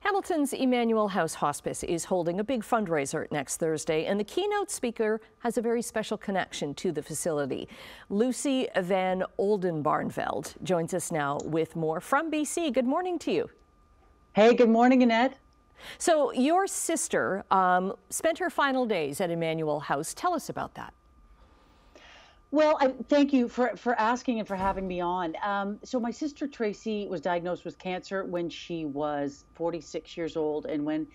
Hamilton's Emmanuel House Hospice is holding a big fundraiser next Thursday, and the keynote speaker has a very special connection to the facility. Lucy van Oldenbarneveld joins us now with more from BC. Good morning to you. Hey, good morning, Annette. So your sister spent her final days at Emmanuel House. Tell us about that. Well, thank you for asking and for having me on. So my sister Tracy was diagnosed with cancer when she was 46 years old, and when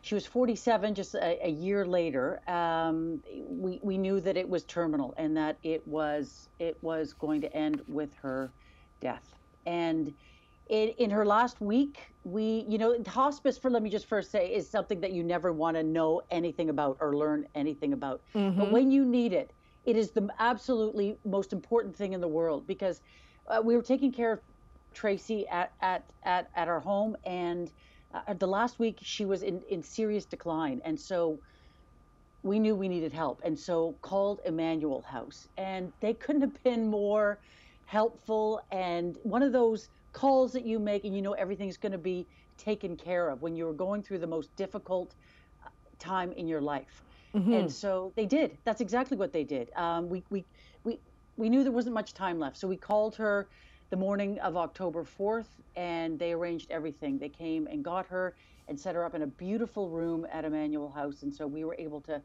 she was 47, just a year later, we knew that it was terminal and that it was going to end with her death. And in her last week, hospice, let me just first say, is something that you never want to know anything about or learn anything about. Mm-hmm. But when you need it, it is the absolutely most important thing in the world, because we were taking care of Tracy at our home, and the last week she was in serious decline, and so we knew we needed help, and so called Emmanuel House, and they couldn't have been more helpful. And one of those calls that you make and you know everything's going to be taken care of when you're going through the most difficult time in your life. Mm-hmm. And so they did. That's exactly what they did. We knew there wasn't much time left, so we called her the morning of October 4th, and they arranged everything. They came and got her and set her up in a beautiful room at Emmanuel House, and so we were able to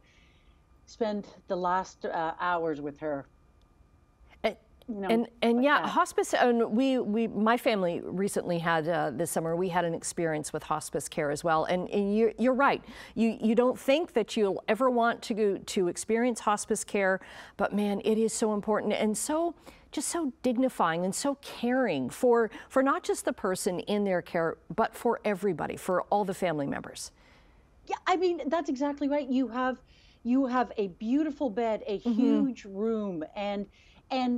spend the last hours with her. Yeah, hospice. And my family recently had this summer. We had an experience with hospice care as well. And you're right. You don't think that you'll ever want to experience hospice care, but man, it is so important and just so dignifying and so caring for not just the person in their care, but for everybody, for all the family members. Yeah, I mean, that's exactly right. You have a beautiful bed, a huge room, and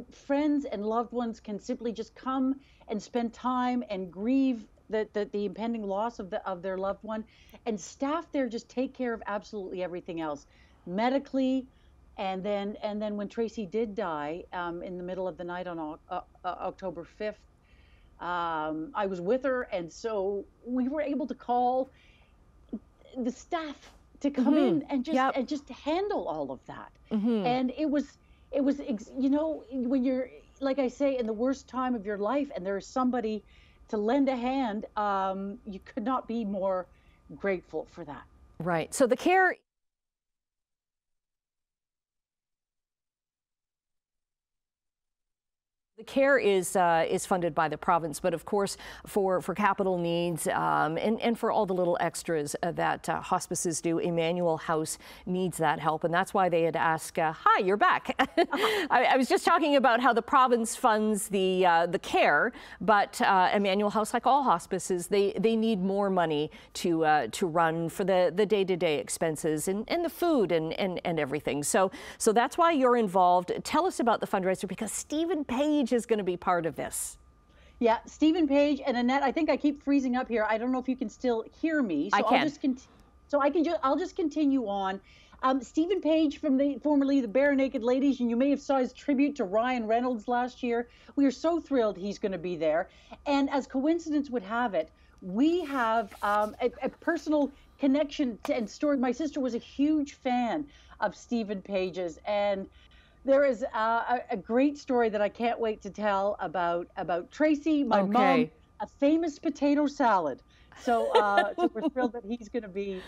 friends and loved ones can simply just come and spend time and grieve the impending loss of their loved one, and staff there just take care of absolutely everything else medically. And then when Tracy did die in the middle of the night on October 5th, I was with her, and so we were able to call the staff to come in and just handle all of that. And it was, when you're, like I say, in the worst time of your life and there's somebody to lend a hand, you could not be more grateful for that. Right. So the care is funded by the province, but of course for capital needs and for all the little extras that hospices do, Emmanuel House needs that help, and that's why they had asked. Hi, you're back. I was just talking about how the province funds the care, but Emmanuel House, like all hospices, they need more money to run for the day-to-day expenses and the food and everything. So that's why you're involved. Tell us about the fundraiser, because Stephen Page is going to be part of this. Yeah, Stephen Page and Annette, I think I keep freezing up here. I don't know if you can still hear me. So I can. I'll just continue on. Stephen Page, formerly the Bare Naked Ladies, and you may have saw his tribute to Ryan Reynolds last year. We are so thrilled he's going to be there. And as coincidence would have it, we have a personal connection and story. My sister was a huge fan of Stephen Page's, and there is a great story that I can't wait to tell about Tracy, my mom, a famous potato salad. So we're thrilled that he's going to be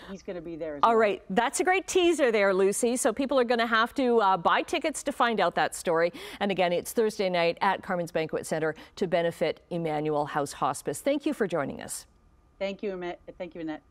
there as well. All right, that's a great teaser there, Lucy. So people are going to have to buy tickets to find out that story. And again, it's Thursday night at Carmen's Banquet Center to benefit Emmanuel House Hospice. Thank you for joining us. Thank you, Annette.